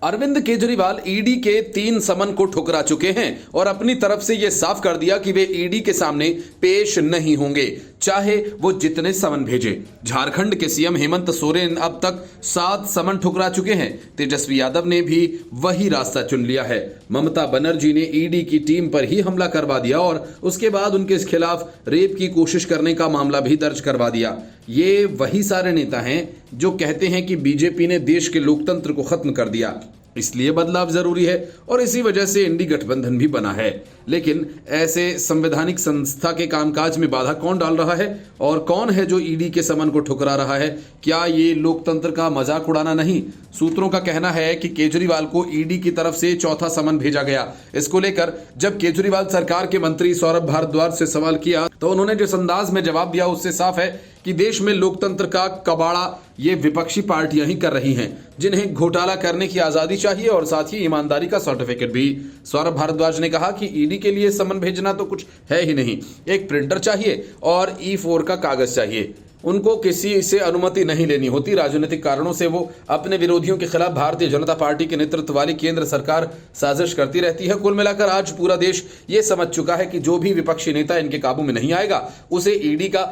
Arvind Kejriwal ED के 3 समन को ठुकरा चुके हैं और अपनी तरफ से यह साफ कर दिया कि वे ईडी के सामने पेश नहीं होंगे, चाहे वो जितने समन भेजे। झारखंड के सीएम हेमंत सोरेन अब तक 7 समन ठुकरा चुके हैं। तेजस्वी यादव ने भी वही रास्ता चुन लिया है। ममता बनर्जी ने ईडी की टीम पर ही हमला करवा दिया और उसके बाद उनके खिलाफ रेप की कोशिश करने का मामला भी दर्ज करवा दिया। ये वही सारे नेता हैं जो कहते हैं कि बीजेपी ने देश के लोकतंत्र को खत्म कर दिया, इसलिए बदलाव जरूरी है और इसी वजह से इंडी गठबंधन भी बना है। लेकिन ऐसे संवैधानिक संस्था के कामकाज में बाधा कौन डाल रहा है और कौन है जो ईडी के समन को ठुकरा रहा है? क्या ये लोकतंत्र का मजाक उड़ाना नहीं? सूत्रों का कहना है कि केजरीवाल को ईडी की तरफ से 4था समन भेजा गया। इसको लेकर जब केजरीवाल सरकार के मंत्री सौरभ भारद्वाज से सवाल किया तो उन्होंने जिस अंदाज में जवाब दिया उससे साफ है कि देश में लोकतंत्र का कबाड़ा ये विपक्षी पार्टियां ही कर रही हैं, जिन्हें घोटाला करने की आजादी चाहिए और साथ ही ईमानदारी का सर्टिफिकेट भी। सौरभ भारद्वाज ने कहा कि ईडी के लिए समन भेजना तो कुछ है ही नहीं, एक प्रिंटर चाहिए और E4 का कागज चाहिए। उनको किसी से अनुमति नहीं लेनी होती। राजनीतिक कारणों से वो अपने विरोधियों के खिलाफ भारतीय जनता पार्टी के नेतृत्व वाली केंद्र सरकार साजिश करती रहती है। कुल मिलाकर आज पूरा देश ये समझ चुका है कि जो भी विपक्षी नेता इनके काबू में नहीं आएगा उसे ईडी का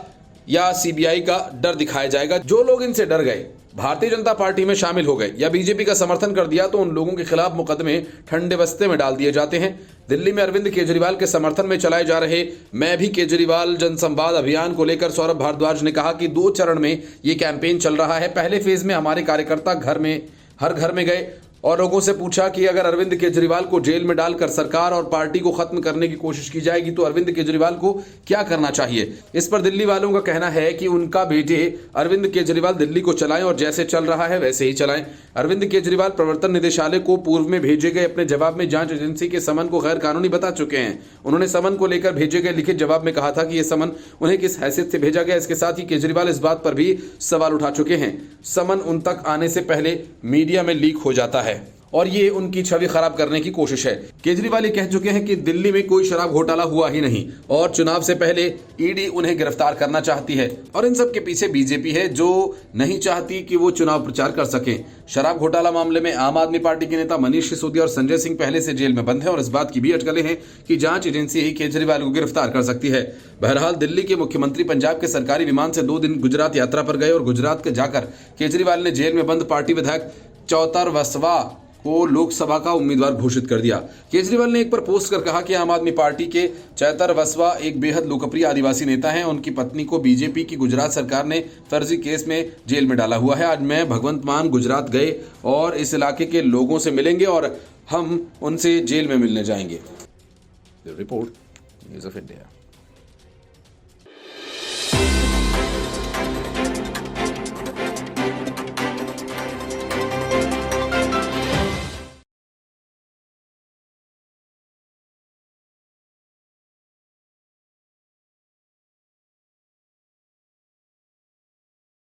या सीबीआई का डर दिखाया जाएगा। जो लोग इनसे डर गए, भारतीय जनता पार्टी में शामिल हो गए या बीजेपी का समर्थन कर दिया तो उन लोगों के खिलाफ मुकदमे ठंडे बस्ते में डाल दिए जाते हैं। दिल्ली में अरविंद केजरीवाल के समर्थन में चलाए जा रहे मैं भी केजरीवाल जनसंवाद अभियान को लेकर सौरभ भारद्वाज ने कहा कि 2 चरण में ये कैंपेन चल रहा है। पहले फेज में हमारे कार्यकर्ता हर घर में गए और लोगों से पूछा कि अगर अरविंद केजरीवाल को जेल में डालकर सरकार और पार्टी को खत्म करने की कोशिश की जाएगी तो अरविंद केजरीवाल को क्या करना चाहिए। इस पर दिल्ली वालों का कहना है कि उनका बेटे अरविंद केजरीवाल दिल्ली को चलाएं और जैसे चल रहा है वैसे ही चलाएं। अरविंद केजरीवाल प्रवर्तन निदेशालय को पूर्व में भेजे गए अपने जवाब में जांच एजेंसी के समन को गैर कानूनी बता चुके हैं। उन्होंने समन को लेकर भेजे गए लिखित जवाब में कहा था कि यह समन उन्हें किस हैसियत से भेजा गया। इसके साथ ही केजरीवाल इस बात पर भी सवाल उठा चुके हैं। समन उन तक आने से पहले मीडिया में लीक हो जाता है और ये उनकी छवि खराब करने की कोशिश है। केजरीवाल ये कह चुके हैं कि दिल्ली में कोई शराब घोटाला हुआ ही नहीं और चुनाव से पहले ईडी उन्हें गिरफ्तार करना चाहती है और इन सब के पीछे बीजेपी है जो नहीं चाहती कि वो चुनाव प्रचार कर सके। शराब घोटाला मामले में आम आदमी पार्टी के नेता मनीष सिसोदिया और संजय सिंह पहले से जेल में बंद हैं और इस बात की भी अटकलें हैं कि जांच एजेंसी ही केजरीवाल को गिरफ्तार कर सकती है। बहरहाल दिल्ली के मुख्यमंत्री पंजाब के सरकारी विमान से 2 दिन गुजरात यात्रा पर गए और गुजरात के जाकर केजरीवाल ने जेल में बंद पार्टी विधायक चौतर वसवा को लोकसभा का उम्मीदवार घोषित कर दिया। केजरीवाल ने एक पर पोस्ट कर कहा कि आम आदमी पार्टी के चैतर वसवा एक बेहद लोकप्रिय आदिवासी नेता हैं। उनकी पत्नी को बीजेपी की गुजरात सरकार ने फर्जी केस में जेल में डाला हुआ है। आज मैं भगवंत मान गुजरात गए और इस इलाके के लोगों से मिलेंगे और हम उनसे जेल में मिलने जाएंगे। Report news of India.